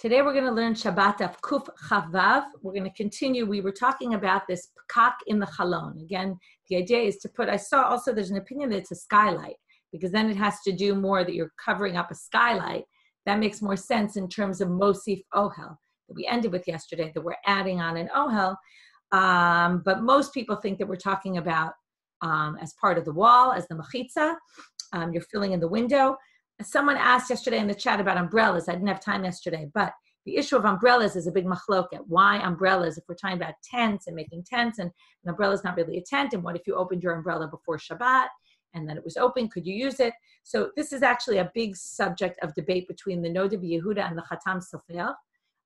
Today we're going to learn Shabbat of Kuf Chavav. We're going to continue. We were talking about this pekak in the chalon. Again, the idea is to put, I saw also there's an opinion that it's a skylight, because then it has to do more that you're covering up a skylight. That makes more sense in terms of Mosif Ohel that we ended with yesterday, that we're adding on an Ohel. But most people think that we're talking about as part of the wall, as the mechitza. You're filling in the window. Someone asked yesterday in the chat about umbrellas. I didn't have time yesterday, but the issue of umbrellas is a big machloket. Why umbrellas? If we're talking about tents and making tents, and an umbrella is not really a tent, and what if you opened your umbrella before Shabbat and then it was open? Could you use it? So this is actually a big subject of debate between the Noda B'Yehuda and the Chatam Sofer.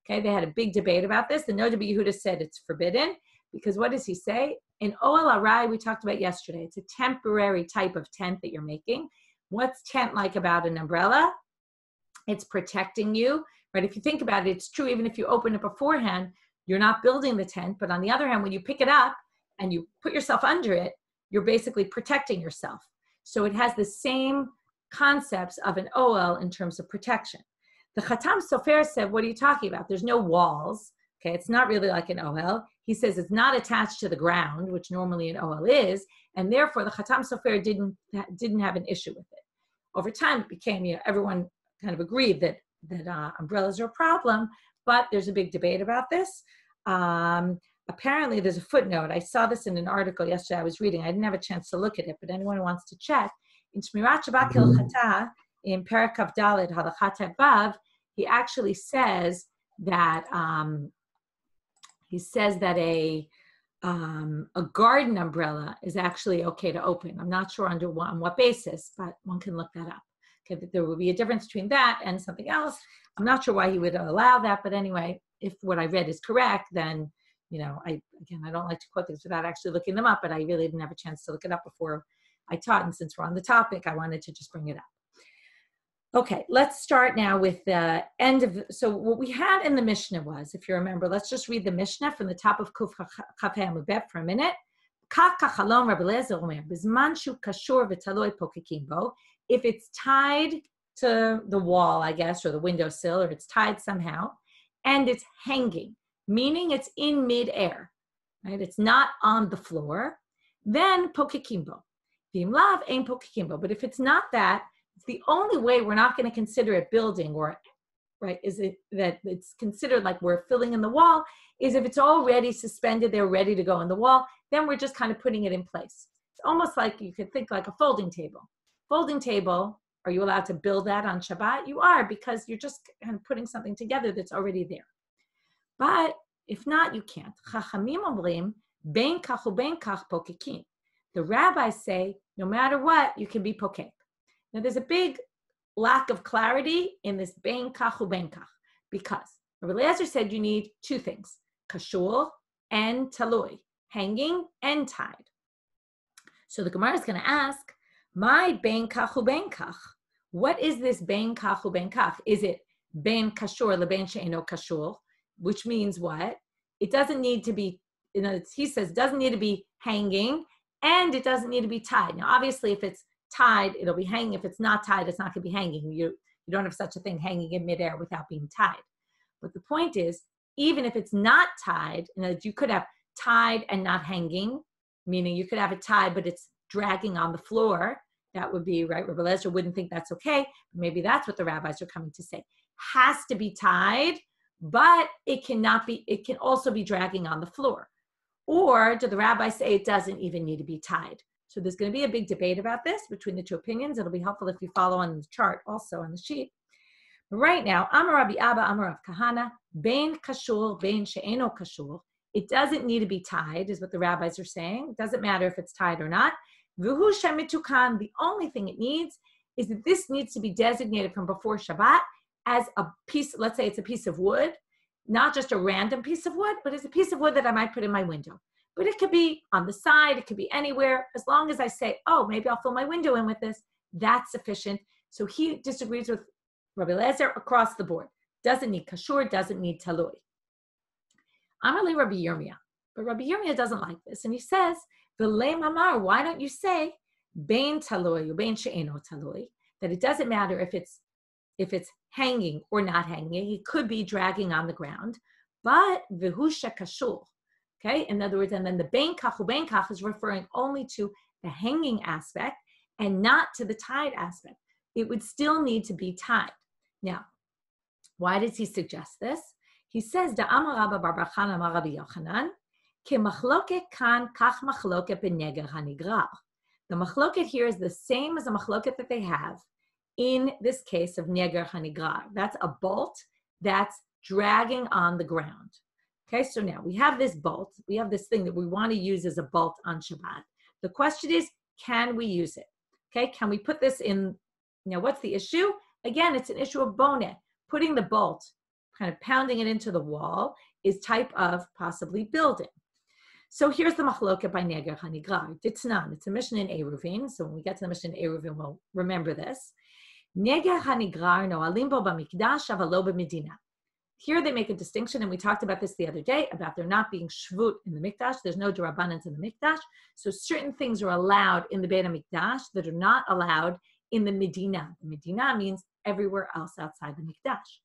Okay, they had a big debate about this. The Noda B'Yehuda said it's forbidden because what does he say? In Oel Arai, we talked about yesterday, it's a temporary type of tent that you're making. What's tent like about an umbrella? It's protecting you, right? If you think about it, it's true even if you open it beforehand, you're not building the tent. But on the other hand, when you pick it up and you put yourself under it, you're basically protecting yourself. So it has the same concepts of an Oel in terms of protection. The Chatam Sofer said, what are you talking about? There's no walls. Okay, it's not really like an Ohel. He says it's not attached to the ground, which normally an Ohel is, and therefore the Chatam Sofer didn't have an issue with it. Over time, it became, everyone kind of agreed that umbrellas are a problem, but there's a big debate about this. Apparently, there's a footnote. I saw this in an article yesterday I was reading. I didn't have a chance to look at it, but anyone who wants to check, in Shmirat Shabbat Hilchata, in Perek Kaf Daled Halachat Vav, he actually says that a garden umbrella is actually okay to open. I'm not sure on what basis, but one can look that up. Okay, there will be a difference between that and something else. I'm not sure why he would allow that, but anyway, if what I read is correct, then, I don't like to quote things without actually looking them up, but I really didn't have a chance to look it up before I taught, and since we're on the topic, I wanted to just bring it up. Okay, let's start now with the end of, so what we had in the Mishnah was, if you remember, let's just read the Mishnah from the top of Kuf Chaf Amud Bet for a minute. If it's tied to the wall, I guess, or the windowsill, or it's tied somehow, and it's hanging, meaning it's in midair, right? It's not on the floor, then pokekimbo. V'imlav ain pokekimbo. But if it's not that, the only way we're not going to consider it building, or right, is it that it's considered like we're filling in the wall, is if it's already suspended, they're ready to go in the wall, then we're just kind of putting it in place. It's almost like you could think like a folding table. Folding table, are you allowed to build that on Shabbat? You are, because you're just kind of putting something together that's already there. But if not, you can't. Chachamim omrim, ben kach uben kach pokekin. The rabbis say, no matter what, you can be pokek. Now, there's a big lack of clarity in this ben kach uben kach, because Rabbi Eliezer said you need two things, kashul and talui, hanging and tied. So the Gemara is going to ask, my ben kach uben kach, what is this ben kach uben kach? Is it ben kashur leben she'eno kashur, which means what? It doesn't need to be, he says, it doesn't need to be hanging, and it doesn't need to be tied. Now, obviously, if it's tied, it'll be hanging. If it's not tied, it's not going to be hanging. You don't have such a thing hanging in midair without being tied. But the point is, even if it's not tied, you could have tied and not hanging, meaning you could have it tied, but it's dragging on the floor. That would be, right, Rabbi Eliezer wouldn't think that's okay. Maybe that's what the rabbis are coming to say. Has to be tied, but it can also be dragging on the floor. Or do the rabbis say it doesn't even need to be tied? So there's going to be a big debate about this between the two opinions. It'll be helpful if you follow on the chart also on the sheet. But right now, Amar Rabbi Abba, Amar Rav Kahana, Bein Kashur, Bein She'eno Kashur. It doesn't need to be tied, is what the rabbis are saying. It doesn't matter if it's tied or not. V'hu Shemitukan, the only thing it needs is that this needs to be designated from before Shabbat as a piece, let's say it's a piece of wood, not just a random piece of wood, but it's a piece of wood that I might put in my window. But it could be on the side, it could be anywhere, as long as I say, oh, maybe I'll fill my window in with this, that's sufficient. So he disagrees with Rabbi Eliezer across the board. Doesn't need kashur, doesn't need talui. Amarli Rabbi Yirmiyah. But Rabbi Yirmiyah doesn't like this. And he says, V'lei mamar, why don't you say, bein talui, bein she'eno talui, that it doesn't matter if it's if it's hanging or not hanging. It could be dragging on the ground, but v'husha kashul. Okay, in other words, and then the bein kach is referring only to the hanging aspect and not to the tied aspect. It would still need to be tied. Now, why does he suggest this? He says, "Da'amar Rabba bar bar Chana amar Rabbi Yochanan, ke machloket kan kach machloket b'neger hanigrar." The machloket here is the same as the machloket that they have in this case of neger hanigrar. That's a bolt that's dragging on the ground. Okay, so now we have this bolt. We have this thing that we want to use as a bolt on Shabbat. The question is, can we use it? Okay, can we put this in? Now, what's the issue? Again, it's an issue of bonet. Putting the bolt, kind of pounding it into the wall, is type of possibly building. So here's the machloket by neger hanigrar. Ditznan, it's a Mishnah in Eruvin. So when we get to the Mishnah in Eruvin, we'll remember this. Neger hanigrar no'alim bo b'mikdash avalo b'medina. Here they make a distinction, and we talked about this the other day, about there not being shvut in the mikdash. There's no Rabbanit in the mikdash. So certain things are allowed in the Beit HaMikdash that are not allowed in the Medina. The Medina means everywhere else outside the mikdash.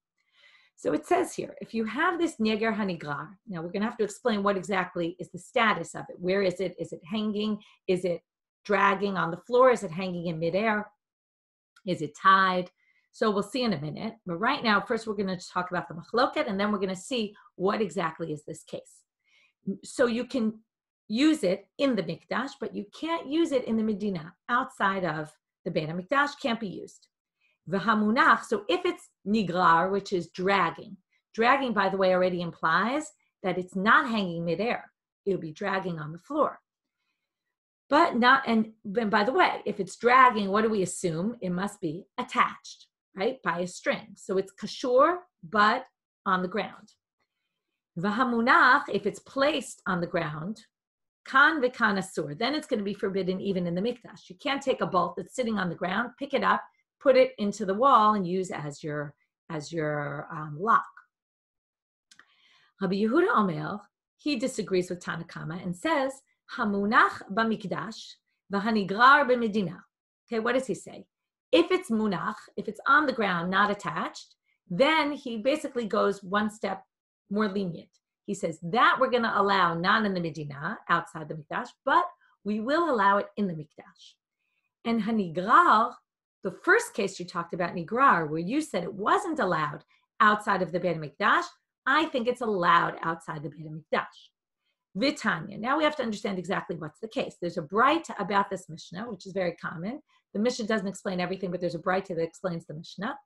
So it says here, if you have this neger hanigrar, now we're going to have to explain what exactly is the status of it. Where is it? Is it hanging? Is it dragging on the floor? Is it hanging in midair? Is it tied? So we'll see in a minute. But right now, first we're going to talk about the machloket, and then we're going to see what exactly is this case. So you can use it in the mikdash, but you can't use it in the Medina. Outside of the Beit HaMikdash, can't be used. V'hamunach, so if it's nigrar, which is dragging, by the way, already implies that it's not hanging midair. It'll be dragging on the floor. But not, and by the way, if it's dragging, what do we assume? It must be attached, right, by a string. So it's kashur, but on the ground. V'hamunach, if it's placed on the ground, kan v'kan asur, then it's going to be forbidden even in the mikdash. You can't take a bolt that's sitting on the ground, pick it up, put it into the wall, and use as your lock. Rabbi Yehuda Omer, he disagrees with Tanakama and says, hamunach b'mikdash v'hanigrar b'medina. Okay, what does he say? If it's munach, if it's on the ground, not attached, then he basically goes one step more lenient. He says that we're going to allow not in the Medina, outside the mikdash, but we will allow it in the mikdash. And hanigrar, the first case you talked about, nigrar, where you said it wasn't allowed outside of the Beit HaMikdash, I think it's allowed outside the Beit HaMikdash. Vitanya. Now we have to understand exactly what's the case. There's a braita about this Mishnah, which is very common. The Mishnah doesn't explain everything, but there's a braita that explains the Mishnah.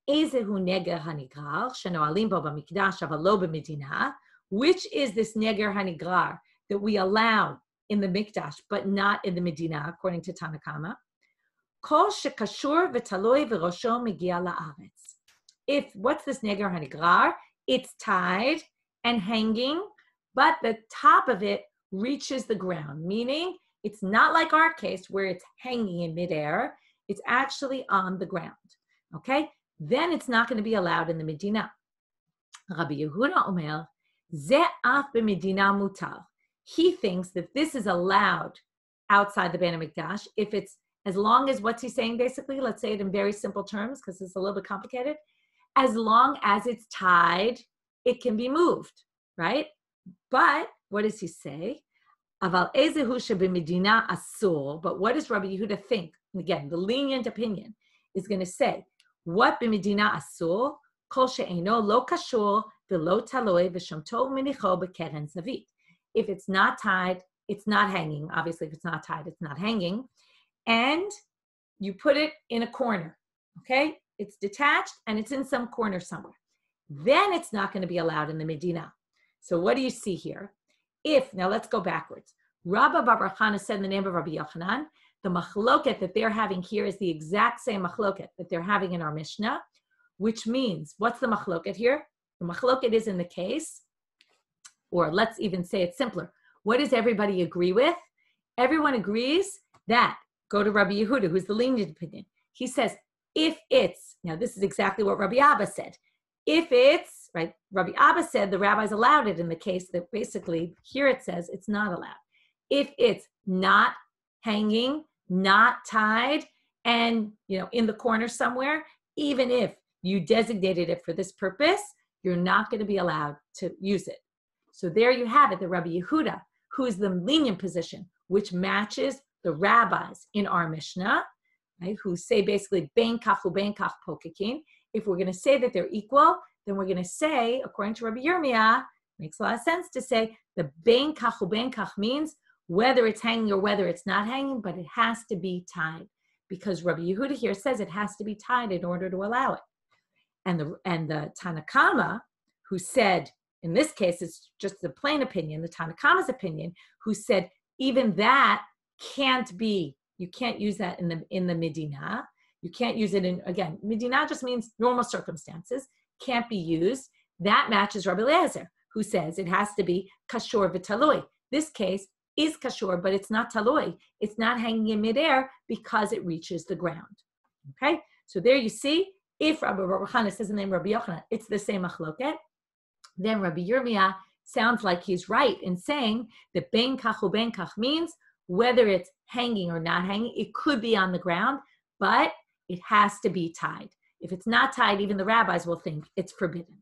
Ezehu neger hanigrar shenoalim bo b'mikdash avalo b'medina. Which is this neger hanigrar that we allow in the mikdash, but not in the Medina, according to Tanakama? Kol shekashur v'taloi v'rosho megia la'aretz. If, what's this neger hanigrar? It's tied and hanging, but the top of it reaches the ground, meaning it's not like our case where it's hanging in midair. It's actually on the ground, okay? Then it's not going to be allowed in the Medina. Rabbi Yehuda Omer, ze af b'medina mutar. He thinks that this is allowed outside the Beit HaMikdash if it's, as long as, what's he saying basically? Let's say it in very simple terms because it's a little bit complicated. As long as it's tied, it can be moved, right? But what does he say? Aval ezehu shebimedina asur. But what does Rabbi Yehuda think? And again, the lenient opinion is going to say, what b'medina asur? Kol she'eino lo kashur v'lo taloi v'shamto minicho b'keren zavit. If it's not tied, it's not hanging. Obviously, if it's not tied, it's not hanging. And you put it in a corner, okay? It's detached and it's in some corner somewhere. Then it's not going to be allowed in the Medina. So what do you see here? Now let's go backwards. Rabba bar Chana said in the name of Rabbi Yochanan, the machloket that they're having here is the exact same machloket that they're having in our Mishnah, which means, what's the machloket here? The machloket is in the case, or let's even say it simpler. What does everybody agree with? Everyone agrees that, go to Rabbi Yehuda, who's the lenient opinion. He says, if it's, now this is exactly what Rabbi Abba said. If it's, right, Rabbi Abba said the rabbis allowed it in the case that basically here it says it's not allowed. If it's not hanging, not tied, and, in the corner somewhere, even if you designated it for this purpose, you're not going to be allowed to use it. So there you have it, the Rabbi Yehuda, who is the lenient position, which matches the rabbis in our Mishnah, right, who say basically, ben kach uben kach pokakin. If we're going to say that they're equal, then we're going to say, according to Rabbi Yirmiyah, makes a lot of sense to say the ben kach uben kach means whether it's hanging or whether it's not hanging, but it has to be tied, because Rabbi Yehuda here says it has to be tied in order to allow it. And the Tanakama, who said, in this case, it's just the plain opinion, the Tanakama's opinion, who said even that can't be, you can't use that in the Medina. You can't use it in, again, Medina just means normal circumstances, can't be used. That matches Rabbi Eliezer, who says it has to be kashor v'taloi. This case is kashor, but it's not taloi. It's not hanging in midair because it reaches the ground. Okay, so there you see, if Rabbi Chana says the name Rabbi Yochanan, it's the same machloket. Then Rabbi Yirmiyah sounds like he's right in saying that ben kach uben kach means whether it's hanging or not hanging, it could be on the ground, but it has to be tied. If it's not tied, even the rabbis will think it's forbidden.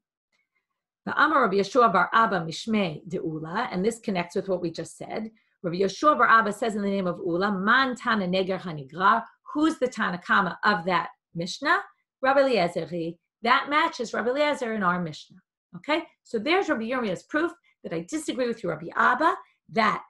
The Amar Rabbi Yeshua bar Abba Mishmei de Ula, and this connects with what we just said. Rabbi Yeshua bar Abba says in the name of Ula, Man Tana Neger Hanigrar, who's the Tanakama of that Mishnah? Rabbi Eliezer. That matches Rabbi Eliezer in our Mishnah. Okay, so there's Rabbi Yirmiyah's proof that I disagree with you, Rabbi Abba, that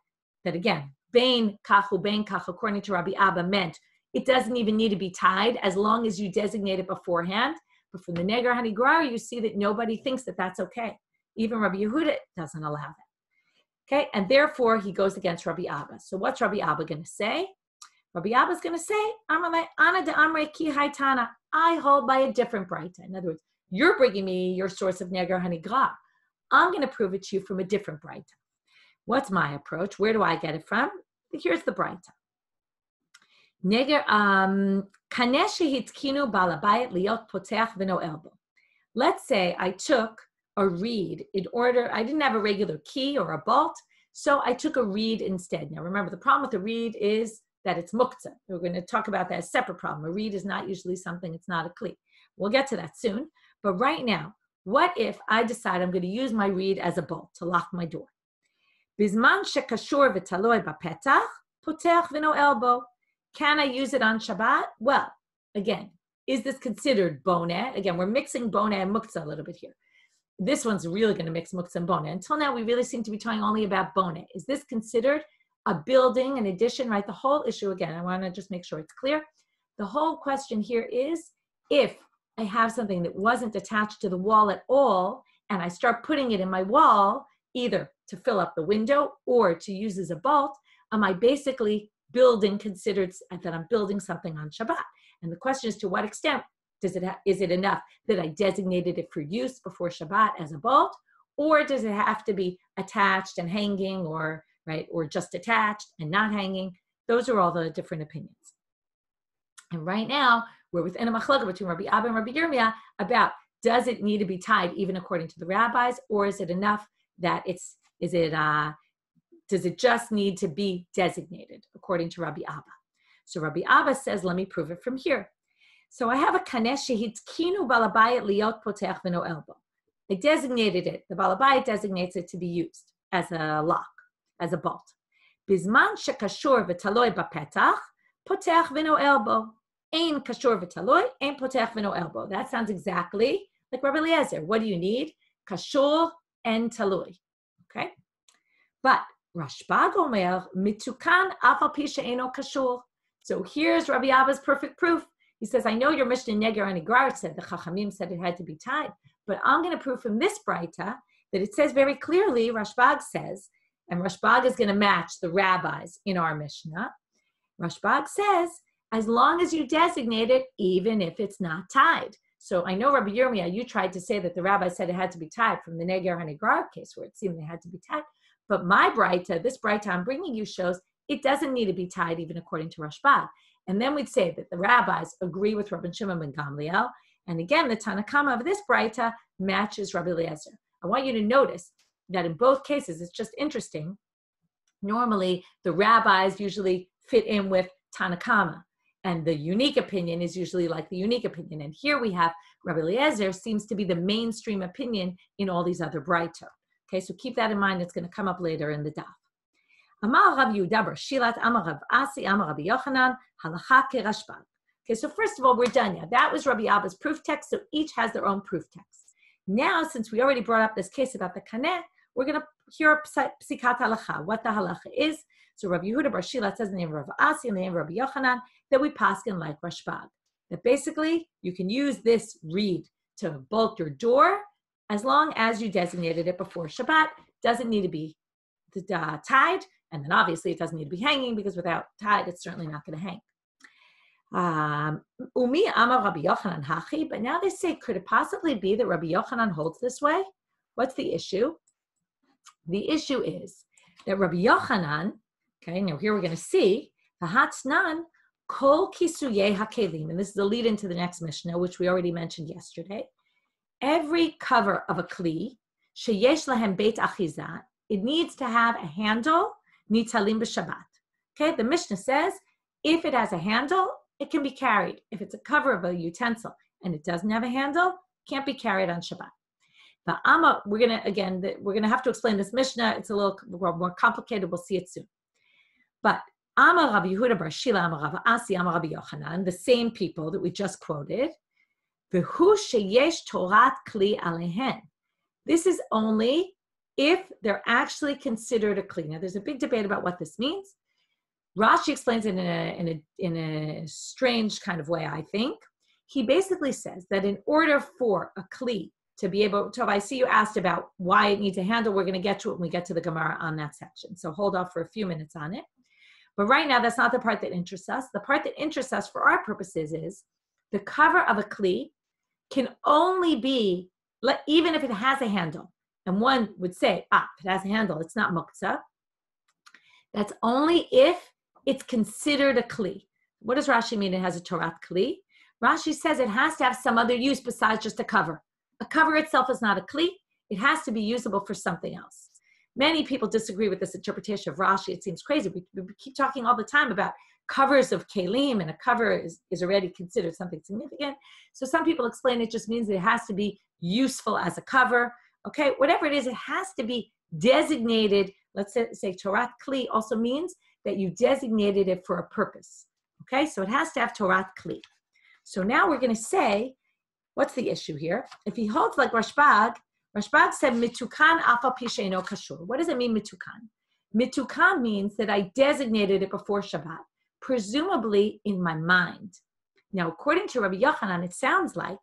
again, bein kachu, bein kach, according to Rabbi Abba, meant it doesn't even need to be tied as long as you designate it beforehand. But from the Neger Hanigrar, you see that nobody thinks that that's okay. Even Rabbi Yehuda doesn't allow that. Okay, and therefore he goes against Rabbi Abba. So what's Rabbi Abba going to say? Rabbi Abba is going to say, Ana de Amre ki haitana. I hold by a different braita. In other words, you're bringing me your source of Neger Hanigrar. I'm going to prove it to you from a different braita. What's my approach? Where do I get it from? Here's the braita. Neger kaneshi hitkinu balabayit liot poteach v'no elbow. Let's say I took a reed in order, I didn't have a regular key or a bolt, so I took a reed instead. Now remember, the problem with the reed is that it's muktzah. We're going to talk about that as a separate problem. A reed is not usually something, it's not a kli. We'll get to that soon. But right now, what if I decide I'm going to use my reed as a bolt to lock my door? Bizman shekashur v'taloi bapetach, potech v'no elbow. Can I use it on Shabbat? Well, again, is this considered boneh? Again, we're mixing boneh and muktzah a little bit here. This one's really going to mix muktzah and boneh. Until now, we really seem to be talking only about boneh. Is this considered a building, an addition, right? The whole issue, again, I want to just make sure it's clear. The whole question here is, if I have something that wasn't attached to the wall at all, and I start putting it in my wall, either to fill up the window or to use as a bolt, am I basically considered that I'm building something on Shabbat? And the question is, to what extent is it enough that I designated it for use before Shabbat as a bolt, or does it have to be attached and hanging, or just attached and not hanging? Those are all the different opinions. And right now, we're within a machlokah between Rabbi Abba and Rabbi Yirmiyah about, does it need to be tied even according to the rabbis, or is it enough that does it just need to be designated according to Rabbi Abba? So Rabbi Abba says, let me prove it from here. So I have a kanesh shehitkinu balabayit liot potech v'no elbow. I designated it. The balabayit designates it to be used as a lock, as a bolt. Bizman shekashur v'taloi bapetach potech v'no elbow. Ein kashur v'taloi, ein potech v'no elbow. That sounds exactly like Rabbi Eliezer. What do you need? Kashur and taloi. Okay? But Rashbag omer mitukan af al pi she'eino kashur. So here's Rabbi Abba's perfect proof. He says, I know your Mishnah Neger Hanigrar said, the Chachamim said it had to be tied, but I'm going to prove from this braita that it says very clearly, Rashbag says, and Rashbag is going to match the rabbis in our Mishnah. Rashbag says, as long as you designate it, even if it's not tied. So I know, Rabbi Yirmiyah, you tried to say that the rabbi said it had to be tied from the Neger Hanigrar case where it seemed they had to be tied. But my braita, this braita I'm bringing you, shows it doesn't need to be tied even according to Rashbag. And then we'd say that the rabbis agree with Rabbi Shimon ben Gamliel. And again, the Tanakama of this braita matches Rabbi Eliezer. I want you to notice that in both cases, it's just interesting. Normally, the rabbis usually fit in with Tanakama. And the unique opinion is usually like the unique opinion. And here we have Rabbi Eliezer seems to be the mainstream opinion in all these other Braito. Okay, so keep that in mind. It's going to come up later in the daf. Amar Rav Yehuda bar Shilat Amar Rav Asi Amar Rabbi Yochanan Halacha Kerashbag. Okay, so first of all, we're done now. That was Rabbi Abba's proof text, so each has their own proof text. Now, since we already brought up this case about the kaneh, we're going to hear a psikat halacha, what the halacha is. So Rabbi Yehuda bar Shilat says in the name of Rav Asi and the name of Rabbi Yochanan that we paskin like Rashbag. That basically, you can use this reed to bolt your door as long as you designated it before Shabbat. Doesn't need to be tied, and then obviously it doesn't need to be hanging because without tied, it's certainly not going to hang. Umi Amar Rabbi Yochanan Hachi, but now they say, could it possibly be that Rabbi Yochanan holds this way? What's the issue? The issue is that Rabbi Yochanan, okay, now here we're going to see, V'hatznan kol kisuyei hakelim, and this is the lead into the next Mishnah, which we already mentioned yesterday. Every cover of a kli, sheyesh lahem beit achiza, it needs to have a handle, nitalim b'Shabbat. Okay, the Mishnah says, if it has a handle, it can be carried. If it's a cover of a utensil and it doesn't have a handle, it can't be carried on Shabbat. But we're gonna have to explain this Mishnah. It's a little more complicated. We'll see it soon. But Amar Rabbi Yehuda bar Shila Amar Rav Asi Amar Rabbi Yochanan, the same people that we just quoted, v'hu sheyesh torat kli alehen. This is only if they're actually considered a kli. Now, there's a big debate about what this means. Rashi explains it in a strange kind of way, I think. He basically says that in order for a kli to be able to, I see you asked about why it needs a handle. We're going to get to it when we get to the Gemara on that section. So hold off for a few minutes on it. But right now, that's not the part that interests us. The part that interests us for our purposes is the cover of a kli can only be, even if it has a handle. And one would say, if it has a handle, it's not muktzah. That's only if it's considered a kli. What does Rashi mean it has a torat kli? Rashi says it has to have some other use besides just a cover. A cover itself is not a kli. It has to be usable for something else. Many people disagree with this interpretation of Rashi. It seems crazy. We keep talking all the time about covers of kelim, and a cover is already considered something significant. So some people explain it just means that it has to be useful as a cover. Okay, whatever it is, it has to be designated. Let's say torat kli also means that you designated it for a purpose. Okay, so it has to have torat kli. So now we're going to say, what's the issue here? If he holds like Rashbag said mitukan afa pisheino kashur. What does it mean mitukan? Mitukan means that I designated it before Shabbat, presumably in my mind. Now, according to Rabbi Yochanan, it sounds like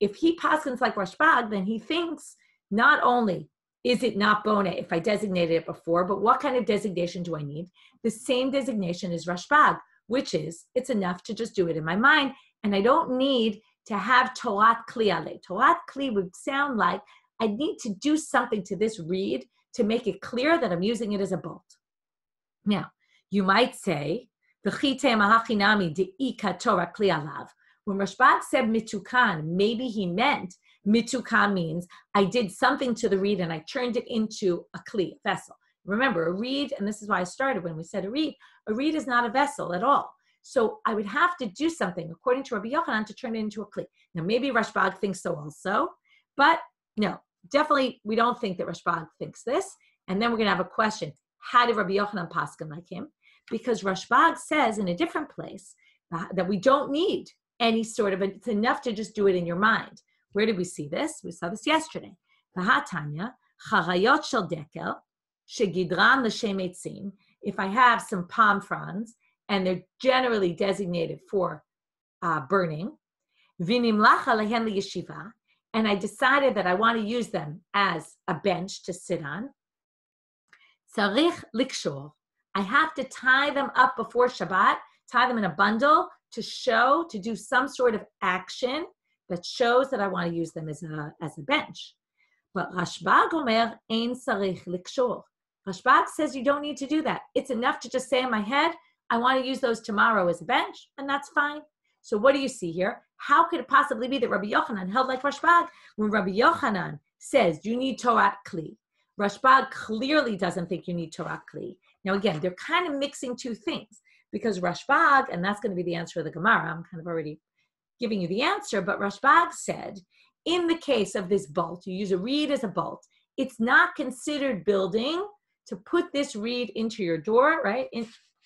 if he paskins like Rashbag, then he thinks not only is it not bona if I designated it before, but what kind of designation do I need? The same designation as Rashbag, which is it's enough to just do it in my mind, and I don't need to have torat kli ale. Torat kli would sound like I need to do something to this reed to make it clear that I'm using it as a bolt. Now, you might say, when Rashbag said mitukan, maybe he meant mitukan means I did something to the reed and I turned it into a kli, a vessel. Remember, a reed, and this is why I started when we said a reed is not a vessel at all. So I would have to do something, according to Rabbi Yochanan, to turn it into a kli. Now, maybe Rashbag thinks so also, but no, definitely we don't think that Rashbag thinks this. And then we're going to have a question. How did Rabbi Yochanan paskin like him? Because Rashbag says in a different place that we don't need any sort of, it's enough to just do it in your mind. Where did we see this? We saw this yesterday. V'hatanya, charayot shel dekel, shegidran l'shem etzim. If I have some palm fronds, and they're generally designated for burning, v'nimlacha lehen liyeshiva, and I decided that I want to use them as a bench to sit on, tzarich likshor, I have to tie them up before Shabbat, tie them in a bundle to do some sort of action that shows that I want to use them as a bench. But Rashbag omer ein tzarich likshor. Rashbag says you don't need to do that. It's enough to just say in my head, I want to use those tomorrow as a bench, and that's fine. So what do you see here? How could it possibly be that Rabbi Yochanan held like Rashbag when Rabbi Yochanan says you need torat kli? Rashbag clearly doesn't think you need torat kli. Now again, they're kind of mixing two things Because Rashbag, and that's going to be the answer of the Gemara, I'm kind of already giving you the answer, but Rashbag said, in the case of this bolt, you use a reed as a bolt, it's not considered building to put this reed into your door, right?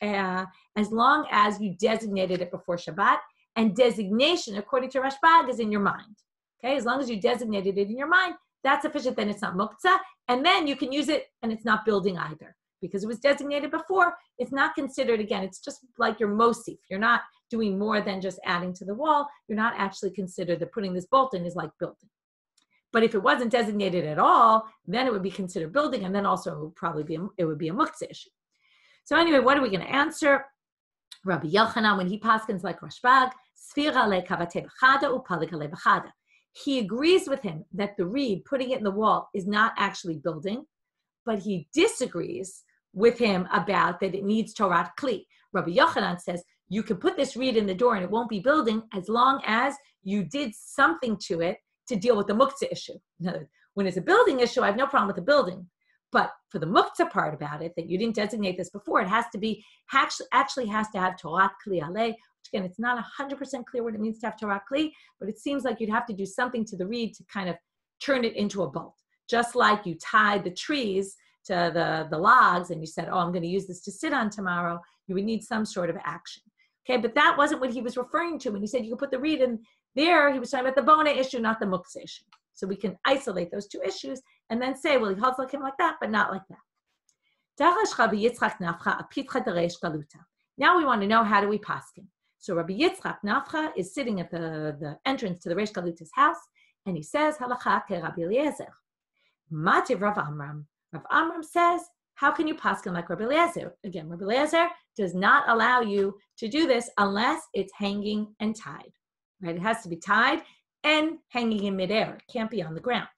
As long as you designated it before Shabbat, and designation, according to Rashbag, is in your mind. Okay, as long as you designated it in your mind, that's sufficient, then it's not muktzah, and then you can use it, and it's not building either. Because it was designated before, it's not considered, again, it's just like your mosif. You're not doing more than just adding to the wall. You're not actually considered that putting this bolt in is like building. But if it wasn't designated at all, then it would be considered building, and then also it would probably be a muktzah issue. So anyway, what are we going to answer? Rabbi Yochanan, when he paskins like Rashbag, sfira le kavate b'chada upalig ale b'chada. He agrees with him that the reed, putting it in the wall, is not actually building, but he disagrees with him about that it needs Torat Kli. Rabbi Yochanan says, you can put this reed in the door and it won't be building as long as you did something to it to deal with the muktzah issue. In other words, when it's a building issue, I have no problem with the building. But for the muktzah part about it, that you didn't designate this before, it has to be, actually has to have Torat Kli aleh, which again, it's not 100% clear what it means to have Torat Kli, but it seems like you'd have to do something to the reed to kind of turn it into a bolt. Just like you tied the trees to the logs and you said, oh, I'm going to use this to sit on tomorrow, you would need some sort of action. Okay, but that wasn't what he was referring to when he said you could put the reed in there. He was talking about the bona issue, not the muktzah issue. So we can isolate those two issues and then say, well, he holds like him like that, but not like that. Now we want to know, how do we paskin? So Rabbi Yitzchak Nafcha is sitting at the entrance to the Reish Galuta's house, and he says, Halacha ke Rabbi Eliezer. Mativ Rav Amram. Rav Amram says, how can you paskin like Rabbi Eliezer? Again, Rabbi Eliezer does not allow you to do this unless it's hanging and tied. Right? It has to be tied and hanging in midair. It can't be on the ground.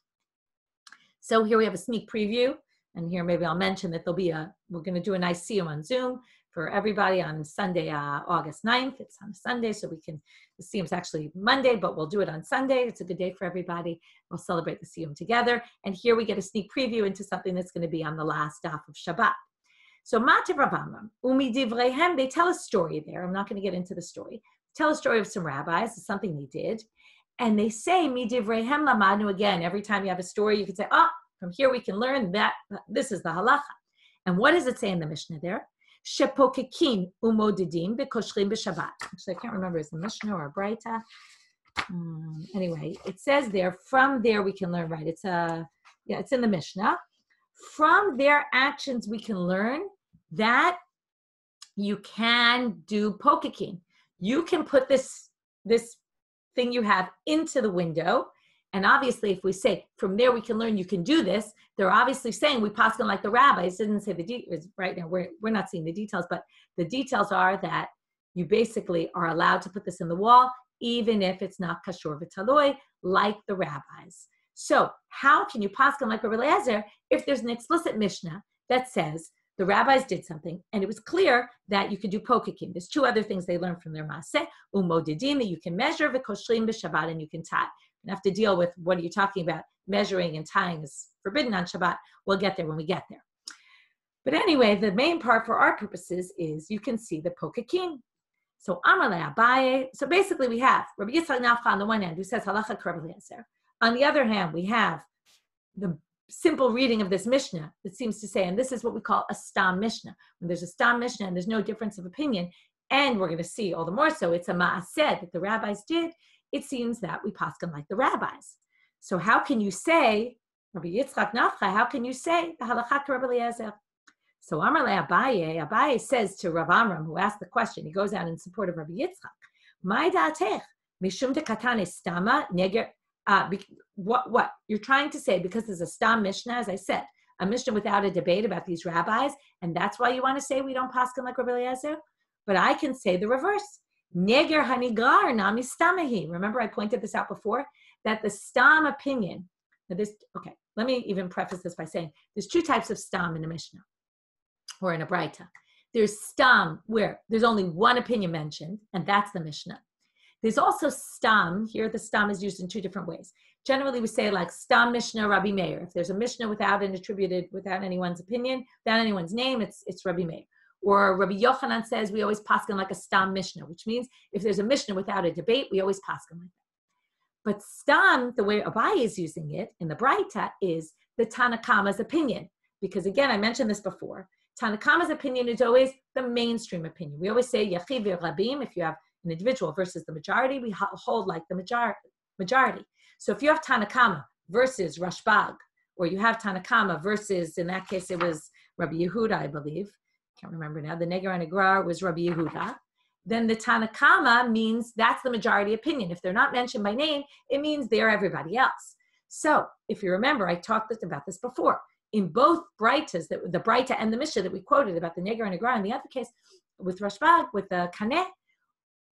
So here we have a sneak preview, and here maybe I'll mention that we're going to do a nice shiur on Zoom for everybody on Sunday, August 9th. It's on Sunday, so the shiur's actually Monday, but we'll do it on Sunday. It's a good day for everybody. We'll celebrate the shiur together. And here we get a sneak preview into something that's going to be on the last daf of Shabbat. So Mativ Rav Amram, Umi Divreihem, they tell a story there. I'm not going to get into the story. Tell a story of some rabbis. It's something they did. And they say, Mi Divreihem Lamadnu, again, every time you have a story, you can say, from here we can learn that this is the halacha. And what does it say in the Mishnah there? Shepokekin umodidim bekoshrim b'Shabbat. Actually, I can't remember, is it Mishnah or a Braita? Anyway, it says there, from there we can learn, right? It's in the Mishnah. From their actions, we can learn that you can do pokekin. You can put this thing you have into the window. And obviously, if we say, from there we can learn you can do this, they're obviously saying we paskin like the rabbis. Didn't say the details. Right now, we're not seeing the details, but the details are that you basically are allowed to put this in the wall, even if it's not kashur v'taloi, like the rabbis. So how can you paskin like Rabbi Eliezer if there's an explicit Mishnah that says the rabbis did something, and it was clear that you could do pokekin? There's two other things they learned from their maaseh, umodidim, that you can measure, v'koshrim b'Shabbat, and you can tie. You have to deal with, what are you talking about? Measuring and tying is forbidden on Shabbat. We'll get there when we get there. But anyway, the main part for our purposes is you can see the pokekin. So Amar le Abaye. So basically we have Rabbi Yitzchak Nafcha on the one hand, who says halacha Rabbi Eliezer. On the other hand, we have the simple reading of this Mishnah that seems to say, and this is what we call a stam Mishnah. When there's a stam Mishnah and there's no difference of opinion, and we're going to see all the more so, it's a ma'aseh that the rabbis did, it seems that we paskin like the rabbis. So how can you say, Rabbi Yitzchak Nafcha, how can you say the halacha Rabbi Eliezer? So Amar le Abaye, Abaye says to Rav Amram, who asked the question, he goes out in support of Rabbi Yitzchak, Mai da'atech, mishum de katane stama neger. What you're trying to say, because there's a stam Mishnah, as I said, a Mishnah without a debate about these rabbis, and that's why you want to say we don't paskin like Rabbi Eliezer? But I can say the reverse. Neger hanigar nami stamahi. Remember, I pointed this out before, that the stam opinion. Okay, let me even preface this by saying there's two types of stam in a Mishnah or in a Braita. There's stam where there's only one opinion mentioned, and that's the Mishnah. There's also stam. Here the stam is used in two different ways. Generally, we say like stam Mishnah Rabbi Meir. If there's a Mishnah without anyone's opinion, without anyone's name, it's Rabbi Meir. Or Rabbi Yochanan says we always paskin like a stam mishnah, which means if there's a mishnah without a debate, we always paskin like that. But stam, the way Abaye is using it in the Braita, is the Tanakama's opinion. Because again, I mentioned this before, Tanakama's opinion is always the mainstream opinion. We always say Yachiv Rabim, if you have an individual versus the majority, we hold like the majority. So if you have Tanakama versus Rashbag, or you have Tanakama versus, in that case, it was Rabbi Yehuda, I believe. Can't remember now. The Neger and Negrar was Rabbi Yehuda. Then the Tanakama means that's the majority opinion. If they're not mentioned by name, it means they're everybody else. So if you remember, I talked about this before. In both Braitas, the Braita and the Mishnah that we quoted about the Neger and Negrar, in the other case, with Rashbag, with the Kaneh,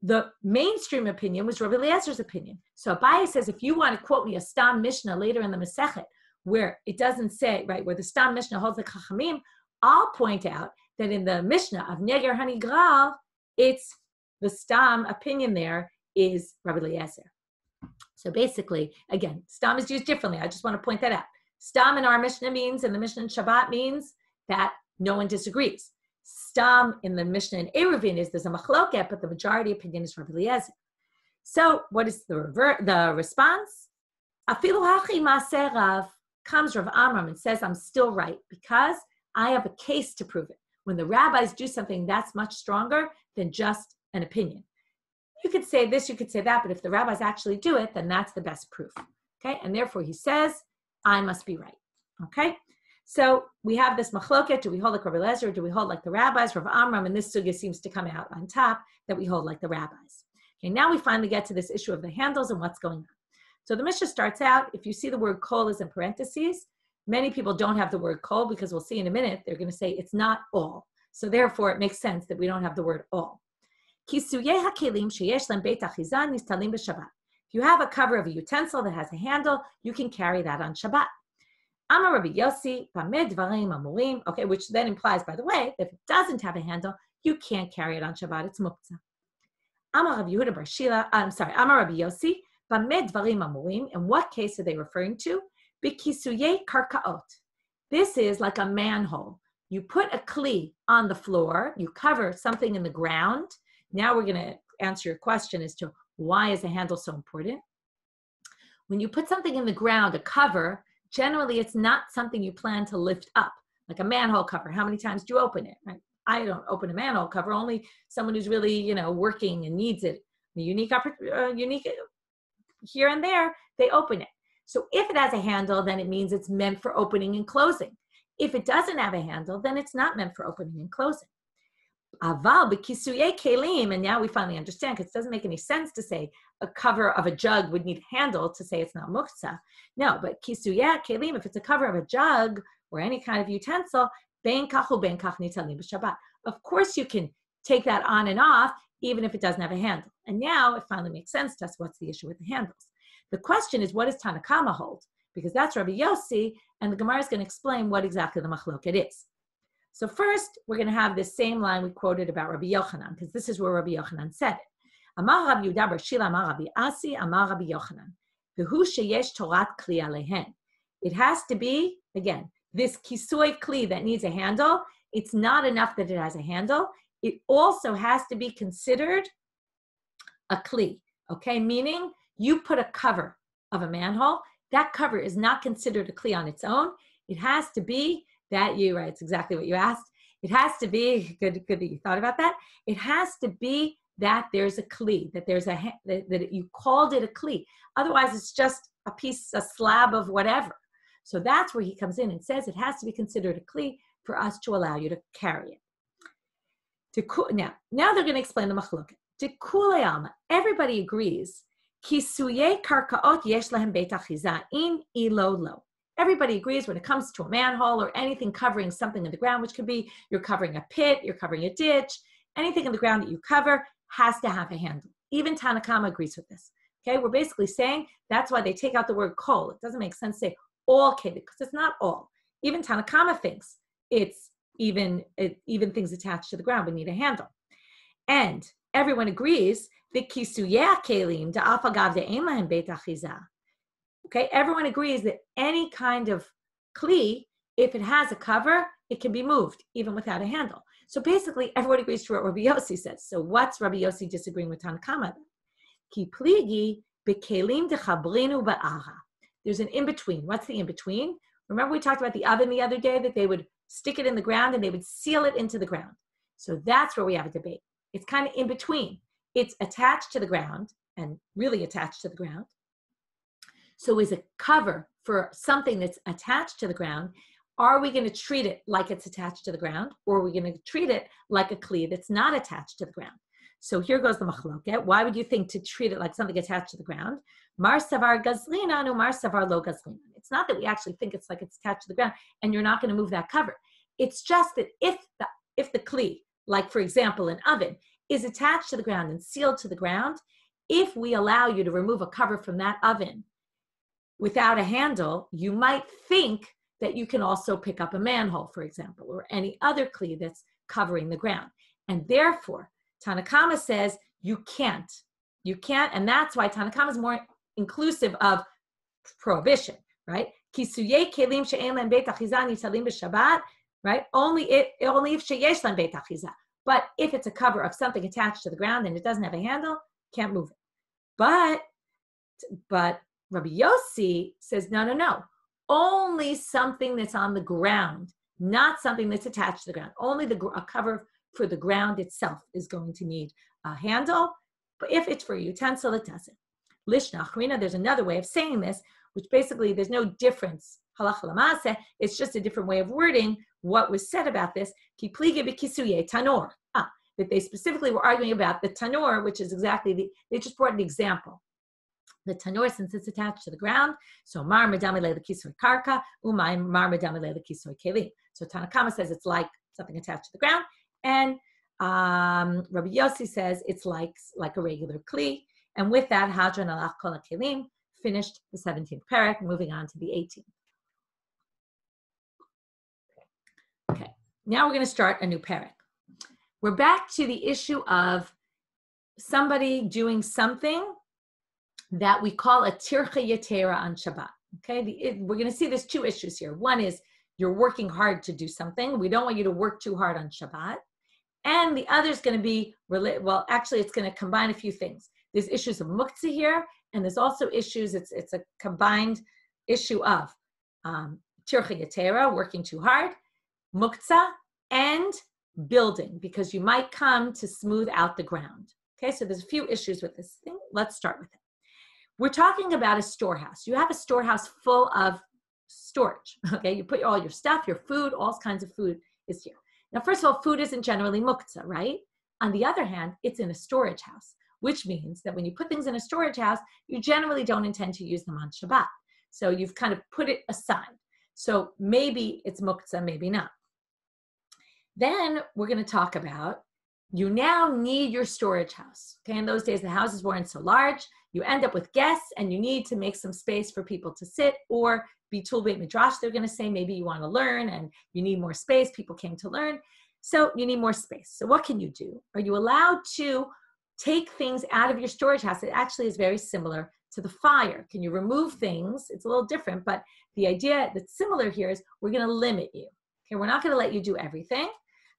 the mainstream opinion was Rabbi Eliezer's opinion. So Abaye says, if you want to quote me a Stam Mishnah later in the Masechet, where it doesn't say, right, where the Stam Mishnah holds the Chachamim, I'll point out that in the Mishnah of Neger Hanigral, it's the Stam opinion there is Rabbi Eliezer. So basically, again, Stam is used differently. I just want to point that out. Stam in our Mishnah means, and the Mishnah in Shabbat means that no one disagrees. Stam in the Mishnah in Eruvin is there's a machloket, but the majority opinion is Rabbi Eliezer. So what is the response? Afilu hachi maaseh Rav, comes Rav Amram and says, I'm still right because I have a case to prove it. When the rabbis do something, that's much stronger than just an opinion. You could say this, you could say that, but if the rabbis actually do it, then that's the best proof. Okay, and therefore he says, I must be right. Okay, so we have this machloket. Do we hold like Rabbi Eliezer, or do we hold like the rabbis? Rav Amram, and this sugya seems to come out on top that we hold like the rabbis. Okay, now we finally get to this issue of the handles and what's going on. So the Mishnah starts out, if you see the word kol is in parentheses, many people don't have the word kol because we'll see in a minute, they're going to say it's not all. So therefore it makes sense that we don't have the word all. If you have a cover of a utensil that has a handle, you can carry that on Shabbat. Amar Rabbi Yossi, Bamed Dvarim Amurim, okay, which then implies, by the way, that if it doesn't have a handle, you can't carry it on Shabbat, it's muktzah. Amar Rabbi Yehuda Bar Shila, Amar Rabbi Yossi, Bamed Dvarim Amurim, in what case are they referring to? Bikisuye karkaot. This is like a manhole. You put a kli on the floor, you cover something in the ground. Now we're going to answer your question as to why is a handle so important. When you put something in the ground, a cover, generally it's not something you plan to lift up, like a manhole cover. How many times do you open it? Right? I don't open a manhole cover, only someone who's really, working and needs it. The unique here and there, they open it. So if it has a handle, then it means it's meant for opening and closing. If it doesn't have a handle, then it's not meant for opening and closing. Aval b'kisuye kelim, and now we finally understand, because it doesn't make any sense to say a cover of a jug would need a handle to say it's not muktzah. No, but kisuye kelim, if it's a cover of a jug or any kind of utensil, ben kachu ben kach nitalim b'Shabbat. Of course you can take that on and off, even if it doesn't have a handle. And now it finally makes sense to us what's the issue with the handles. The question is, what does Tanakama hold? Because that's Rabbi Yossi, and the Gemara is going to explain what exactly the machloket is. So first, we're going to have this same line we quoted about Rabbi Yochanan, because this is where Rabbi Yochanan said it. Amar Rabbi Yehuda bar Shila, Amar Rabbi Asi, Amar Rabbi Yochanan. V'hu sheyesh torat kli alehen. It has to be, again, this kisui kli that needs a handle. It's not enough that it has a handle. It also has to be considered a kli, okay? Meaning, you put a cover of a manhole, that cover is not considered a kli on its own. It has to be that right, it's exactly what you asked. It has to be, good that you thought about that. It has to be that there's a kli, that there's that you called it a kli. Otherwise, it's just a slab of whatever. So that's where he comes in and says it has to be considered a kli for us to allow you to carry it. Now they're going to explain the machloket. Tekule alma, everybody agrees. Kisuye karkaot yesh lahem beit achiza in ilo lo. Everybody agrees when it comes to a manhole or anything covering something in the ground, which could be you're covering a pit, you're covering a ditch, anything in the ground that you cover has to have a handle. Even Tanakama agrees with this. Okay, we're basically saying that's why they take out the word kol. It doesn't make sense to say all keli, because it's not all. Even Tanakama thinks it's even things attached to the ground would need a handle. And everyone agrees that kisuye kelim da'afagav de'en lahem beit achiza. Okay, everyone agrees that any kind of kli, if it has a cover, it can be moved, even without a handle. So basically, everyone agrees to what Rabbi Yossi says. So what's Rabbi Yossi disagreeing with Tanakama? Ki pligi bekelim dechabrinu ba'ara. There's an in-between. What's the in-between? Remember we talked about the oven the other day, that they would stick it in the ground and they would seal it into the ground. So that's where we have a debate. It's kind of in between. It's attached to the ground and really attached to the ground. So is a cover for something that's attached to the ground. Are we going to treat it like it's attached to the ground, or are we going to treat it like a kli that's not attached to the ground? So here goes the machloket. Why would you think to treat it like something attached to the ground? Mar savar gazlina, no mar savar lo gazlina. It's not that we actually think it's like it's attached to the ground and you're not going to move that cover. It's just that if the kli, like for example an oven, is attached to the ground and sealed to the ground, if we allow you to remove a cover from that oven without a handle, you might think that you can also pick up a manhole, for example, or any other kli that's covering the ground. And therefore, Tanakama says you can't. You can't, and that's why Tanakama is more inclusive of prohibition, right? Kisuye kelim she'en len beit achiza nitalim b'Shabbat, right? Only if sheyesh len beit achiza. But if it's a cover of something attached to the ground and it doesn't have a handle, can't move it. But Rabbi Yossi says, no. Only something that's on the ground, not something that's attached to the ground. Only a cover for the ground itself is going to need a handle. But if it's for a utensil, it doesn't. Lishna achrina, there's another way of saying this, which basically there's no difference. Halacha l'maaseh, it's just a different way of wording what was said about this. Ki plige b'kisuye tanor. That they specifically were arguing about the tanor, which is exactly they just brought an example. The tanor, since it's attached to the ground, so mar medamile l'kisoy karka, umay mar medamile l'kisoy kelim. So Tanakama says it's like something attached to the ground, and Rabbi Yossi says it's like a regular kli. And with that, Hadran alach kol kelim finished the 17th parak, moving on to the 18th. Okay, now we're going to start a new parak. We're back to the issue of somebody doing something that we call a tircha yetera on Shabbat. Okay, we're going to see there's two issues here. One is you're working hard to do something. We don't want you to work too hard on Shabbat. And the other is going to be, well, actually, it's going to combine a few things. There's issues of muktzah here, and there's also issues, it's a combined issue of tircha yetera, working too hard, muktzah, and building, because you might come to smooth out the ground. Okay, so there's a few issues with this thing. Let's start with it. We're talking about a storehouse. You have a storehouse full of storage. Okay, you put all your stuff, your food, all kinds of food is here. Now, first of all, food isn't generally muktzah, right? On the other hand, it's in a storage house, which means that when you put things in a storage house, you generally don't intend to use them on Shabbat. So you've kind of put it aside. So maybe it's muktzah, maybe not. Then we're going to talk about, you now need your storage house. Okay, in those days, the houses weren't so large. You end up with guests and you need to make some space for people to sit, or bitul beit midrash, they're going to say, maybe you want to learn and you need more space. People came to learn. So you need more space. So what can you do? Are you allowed to take things out of your storage house? It actually is very similar to the fire. Can you remove things? It's a little different, but the idea that's similar here is we're going to limit you. Okay, we're not going to let you do everything.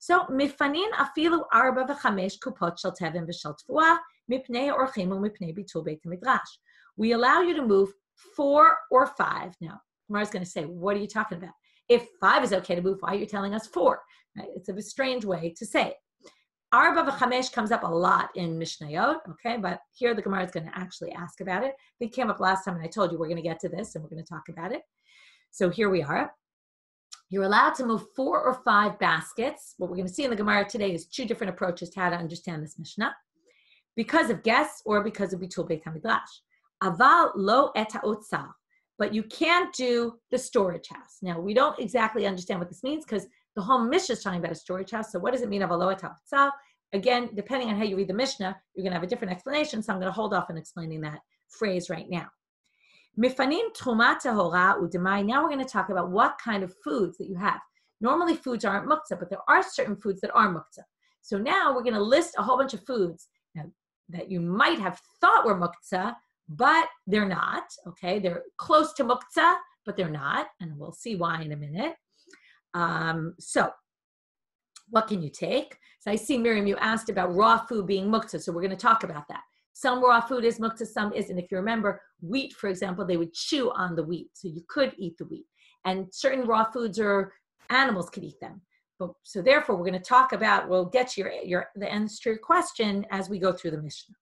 So, mifanin afilu arba v'chamesh kupot shel tevin v'shel tfuah mipnei orchim u'mipnei bitul beit midrash. We allow you to move 4 or 5. Now, Gemara's going to say, what are you talking about? If 5 is okay to move, why are you telling us 4? Right? It's a strange way to say it. Arba v'chamesh comes up a lot in Mishnayot, okay? But here the Gemara is going to actually ask about it. It came up last time, and I told you we're going to get to this, and we're going to talk about it. So here we are. You're allowed to move 4 or 5 baskets. What we're going to see in the Gemara today is 2 different approaches to how to understand this Mishnah. Because of guests or because of bitul beit hamidrash. Aval lo et ha'otzar. But you can't do the storage house. Now, we don't exactly understand what this means because the whole Mishnah is talking about a storage house. So what does it mean, aval lo et ha'otzar? Again, depending on how you read the Mishnah, you're going to have a different explanation. So I'm going to hold off on explaining that phrase right now. Mifanim truma tahora udemai. Now we're going to talk about what kind of foods that you have. Normally foods aren't muktzah, but there are certain foods that are muktzah. So now we're going to list a whole bunch of foods that you might have thought were muktzah, but they're not. Okay, they're close to muktzah, but they're not, and we'll see why in a minute. So What can you take? So I see, Miriam, you asked about raw food being muktzah, so we're going to talk about that. Some raw food is muktzah, some isn't. If you remember, wheat, for example, they would chew on the wheat, so you could eat the wheat. And certain raw foods or animals could eat them. So therefore, we're going to talk about, we'll get to the answer to your question as we go through the Mishnah.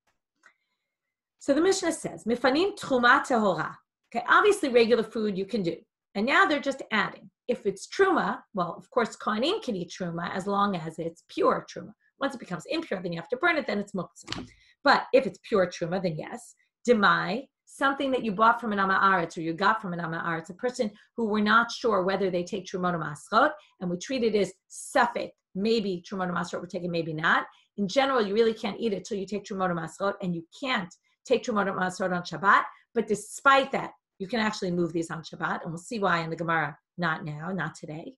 So the Mishnah says, Mifanim truma tehora. Okay, obviously regular food you can do. And now they're just adding. If it's truma, well, of course, kohanim can eat truma as long as it's pure truma. Once it becomes impure, then you have to burn it, then it's muktzah. But if it's pure truma, then yes. Demai, something that you bought from an Am Haaretz or you got from an Am Haaretz, a person who we're not sure whether they take Trumot or Masrot, and we treat it as suffix, maybe Trumot or Masrot we're taking, maybe not. In general, you really can't eat it till you take Trumot or Masrot, and you can't take Trumot or Masrot on Shabbat. But despite that, you can actually move these on Shabbat, and we'll see why in the Gemara, not now, not today.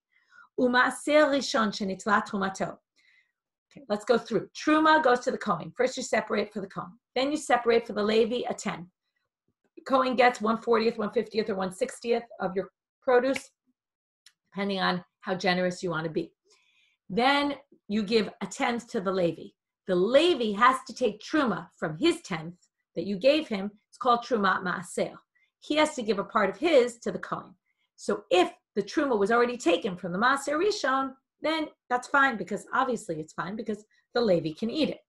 U'ma'aser rishon shenitla trumato. Okay, let's go through. Truma goes to the Kohen. First you separate for the Kohen. Then you separate for the Levi a 10. Kohen gets 1/40th, 1/50th, or 1/60th of your produce, depending on how generous you want to be. Then you give a 10th to the Levi. The Levi has to take Truma from his 10th that you gave him. It's called Trumat Ma'aser. He has to give a part of his to the Kohen. So if the Truma was already taken from the Ma'aser Rishon, then that's fine, because obviously it's fine because the Levi can eat it.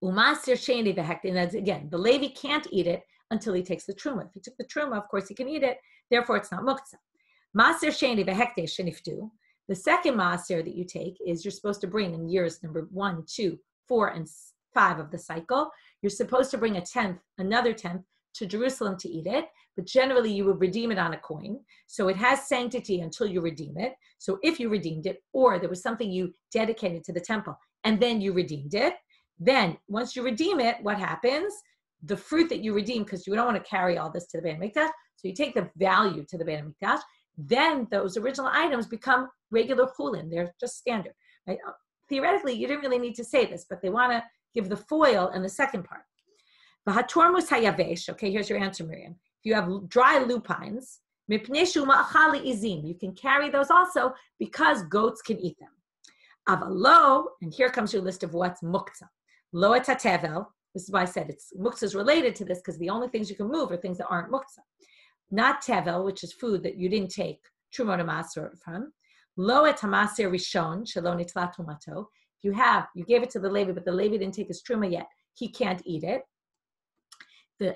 U'ma'aser sheni v'hekti, and that's again, the Levi can't eat it until he takes the Truma. If he took the Truma, of course he can eat it, therefore it's not muktzah. Ma'aser sheni v'hekti sheniftu. The second Ma'aser that you take is you're supposed to bring in years number 1, 2, 4, and 5 of the cycle. You're supposed to bring a 10th, another 10th to Jerusalem to eat it, but generally you would redeem it on a coin. So it has sanctity until you redeem it. So if you redeemed it, or there was something you dedicated to the temple, and then you redeemed it, then once you redeem it, what happens? The fruit that you redeem, because you don't want to carry all this to the Beit HaMikdash, so you take the value to the Beit HaMikdash, then those original items become regular chulin. They're just standard. Right? Theoretically, you didn't really need to say this, but they want to give the foil and the second part. Okay, here's your answer, Miriam. If you have dry lupines, you can carry those also because goats can eat them. Avalo, and here comes your list of what's muktzah. Lo et hatevel. This is why I said muktzah is related to this, because the only things you can move are things that aren't muktzah. Not tevel, which is food that you didn't take trumot or masrot from. Lo et hamaser rishon shelo nitla trumato. You gave it to the Levi, but the Levi didn't take his truma yet. He can't eat it.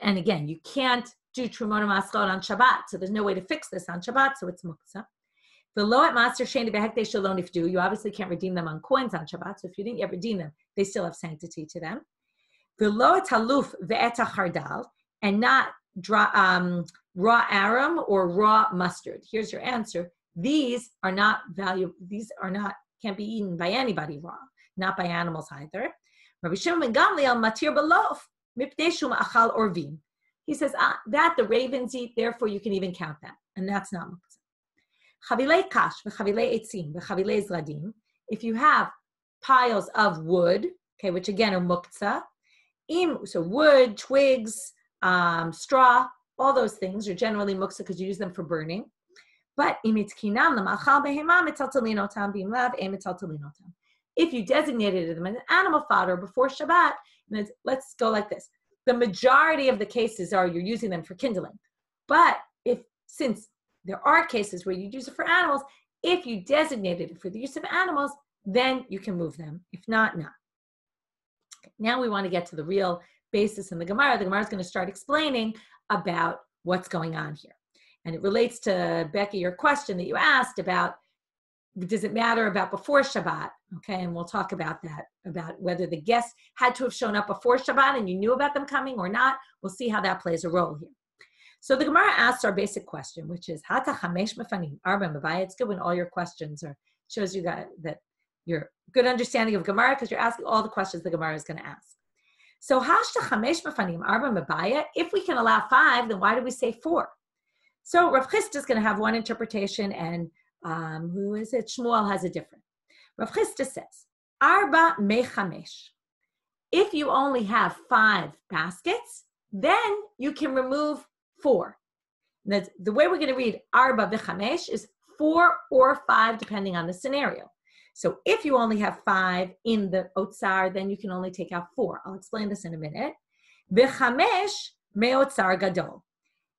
And again, you can't do trumot or masrot on Shabbat, so there's no way to fix this on Shabbat, so it's muktzah. The lo et maser sheni behekdei shelo nifdu. You obviously can't redeem them on coins on Shabbat, so if you didn't yet redeem them, they still have sanctity to them. The lo et haluf ve'et hachardal, and not raw arum or raw mustard. Here's your answer. These are not valuable. These are not, can't be eaten by anybody raw, not by animals either. Rabbi Shimon ben Gamliel matir belof mipnei shum achal orvim. He says that the ravens eat, therefore you can even count that, and that's not muktzah. Chavilei kash v'chavilei etzim v'chavilei zradim. If you have piles of wood, okay, which again are muktzah, so wood, twigs, straw, all those things are generally muktzah because you use them for burning. But if you designated them as animal fodder before Shabbat, let's go like this. The majority of the cases are you're using them for kindling. But since there are cases where you use it for animals, if you designated it for the use of animals, then you can move them. If not, not. Okay, now we want to get to the real basis in the Gemara. The Gemara is going to start explaining about what's going on here. And it relates to, Becky, your question that you asked about, does it matter about before Shabbat? Okay, and we'll talk about that, about whether the guests had to have shown up before Shabbat and you knew about them coming or not. We'll see how that plays a role here. So the Gemara asks our basic question, which is, Hata chamesh mefanim arba mevaya. It's good when all your questions shows you that your good understanding of Gemara, because you're asking all the questions the Gemara is going to ask. So hashta chamesh mefanim arba mevaya. If we can allow 5, then why do we say 4? So Rav Chisda is going to have one interpretation, and who is it? Shmuel has a different. Rav Chisda says, Arba mechamesh. If you only have 5 baskets, then you can remove 4. That's, the way we're going to read Arba v'chamesh is 4 or 5, depending on the scenario. So if you only have 5 in the otsar, then you can only take out 4. I'll explain this in a minute. V'chamesh me'otsar gadol.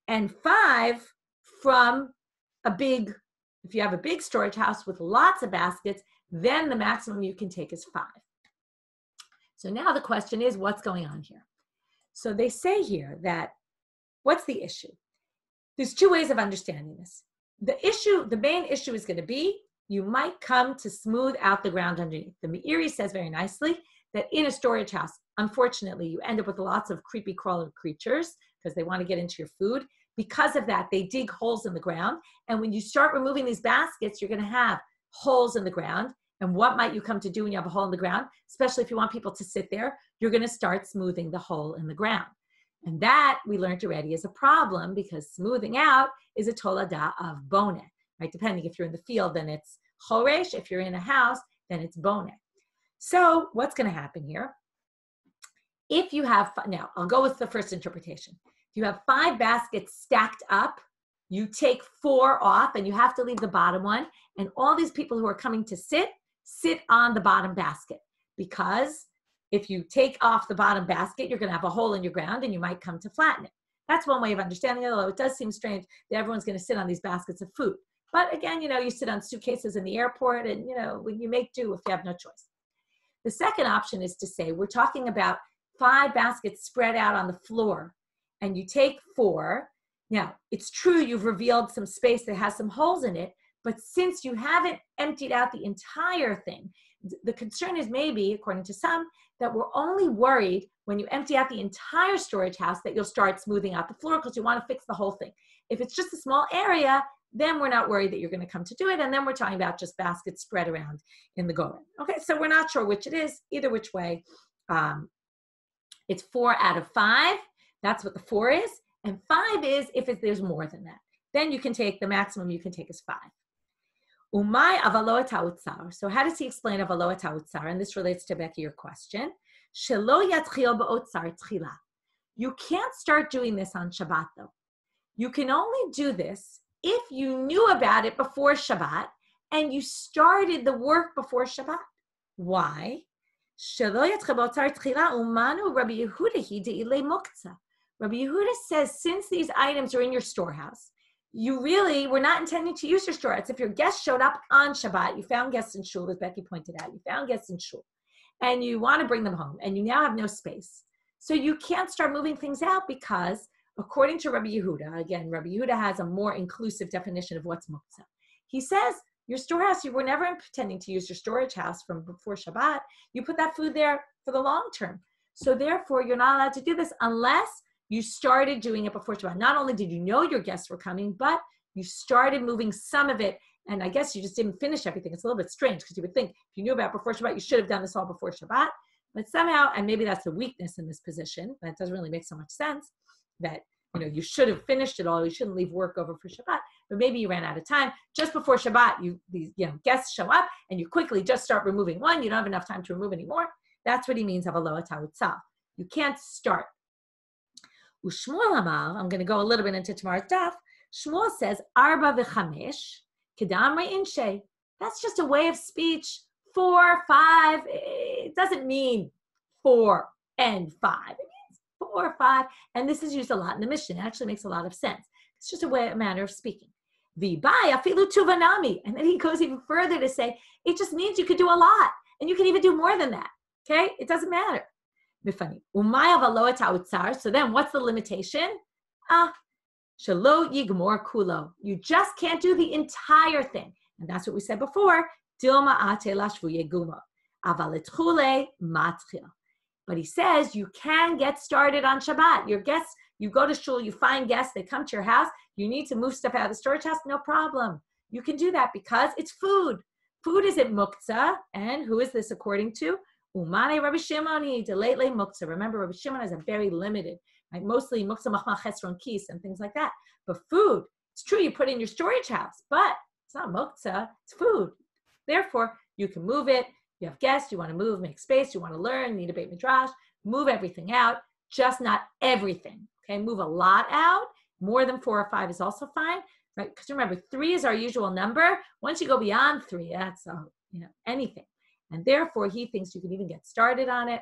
And 5 from a big, if you have a big storage house with lots of baskets, then the maximum you can take is 5. So now the question is, what's going on here? So they say here that, what's the issue? There's 2 ways of understanding this. The main issue is going to be, you might come to smooth out the ground underneath. The Meiri says very nicely that in a storage house, unfortunately, you end up with lots of creepy crawler creatures because they want to get into your food. Because of that, they dig holes in the ground. And when you start removing these baskets, you're going to have holes in the ground. And what might you come to do when you have a hole in the ground? Especially if you want people to sit there, you're going to start smoothing the hole in the ground. And that, we learned already, is a problem because smoothing out is a tolada of boneh, right? Depending if you're in the field, then it's choresh. If you're in a house, then it's boneh. So what's going to happen here? If you have, now I'll go with the first interpretation. If you have 5 baskets stacked up, you take 4 off and you have to leave the bottom one. And all these people who are coming to sit on the bottom basket, because if you take off the bottom basket, you're going to have a hole in your ground and you might come to flatten it. That's one way of understanding it, although it does seem strange that everyone's going to sit on these baskets of food. But again, you sit on suitcases in the airport and, when you make do if you have no choice. The second option is to say, we're talking about 5 baskets spread out on the floor and you take 4. Now, it's true you've revealed some space that has some holes in it, but since you haven't emptied out the entire thing, the concern is maybe, according to some, that we're only worried when you empty out the entire storage house that you'll start smoothing out the floor because you want to fix the whole thing. If it's just a small area, then we're not worried that you're going to come to do it. And then we're talking about just baskets spread around in the goren. Okay, so we're not sure which it is. Either which way, it's 4 out of 5. That's what the 4 is. And 5 is if there's more than that. Then you can take, the maximum you can take is 5. Umay avaloat ha'utzar. So how does he explain avaloat ha'utzar? And this relates to, Becky, your question. Shelo yatchil ba'otzar tchila. You can't start doing this on Shabbat, though. You can only do this if you knew about it before Shabbat and you started the work before Shabbat. Why? Shelo yatchil ba'otzar tchila umanu Rabbi Yehuda hi de'ilei muktzah. Rabbi Yehuda says, since these items are in your storehouse, you really were not intending to use your storehouse. If your guests showed up on Shabbat, you found guests in shul, as Becky pointed out, you found guests in shul, and you want to bring them home, and you now have no space. So you can't start moving things out because, according to Rabbi Yehuda, again, Rabbi Yehuda has a more inclusive definition of what's muktzah. He says, your storehouse, you were never intending to use your storage house from before Shabbat. You put that food there for the long term. So therefore, you're not allowed to do this unless you started doing it before Shabbat. Not only did you know your guests were coming, but you started moving some of it. And I guess you just didn't finish everything. It's a little bit strange because you would think if you knew about it before Shabbat, you should have done this all before Shabbat. But somehow, and maybe that's a weakness in this position, that doesn't really make so much sense, that you should have finished it all. You shouldn't leave work over for Shabbat. But maybe you ran out of time. Just before Shabbat, these guests show up and you quickly just start removing one. You don't have enough time to remove any more. That's what he means, avaloat ha'utzar. You can't start. Ushmuel Amar, I'm going to go a little bit into tomorrow's daf. Shmuel says, Arba v'chamesh, kedamre inshe. That's just a way of speech. 4, 5. It doesn't mean 4 and 5. It means 4, 5. And this is used a lot in the Mishnah. It actually makes a lot of sense. It's just a manner of speaking. V'bai afilu tuvanami. And then he goes even further to say, it just means you could do a lot. And you can even do more than that. Okay? It doesn't matter. So then what's the limitation? Shelo yigmor kulo. You just can't do the entire thing. And that's what we said before. But he says you can get started on Shabbat. Your guests, you go to shul, you find guests, they come to your house, you need to move stuff out of the storage house, no problem. You can do that because it's food. Food isn't muktzah. And who is this according to? Umane Rabbi Shimoni, delaytle muktzah. Remember, Rabbi Shimon is a very limited, right? Mostly muktzah machma chesron kis and things like that. But food, it's true you put it in your storage house, but it's not muktzah, it's food. Therefore, you can move it. You have guests, you want to move, make space, you want to learn, need a beit midrash, move everything out, just not everything. Okay, move a lot out. More than 4 or 5 is also fine, right? Because remember, 3 is our usual number. Once you go beyond 3, that's anything. And therefore, he thinks you can even get started on it.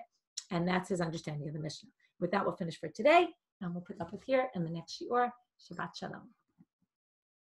And that's his understanding of the Mishnah. With that, we'll finish for today. And we'll pick up with here in the next shiur. Shabbat Shalom.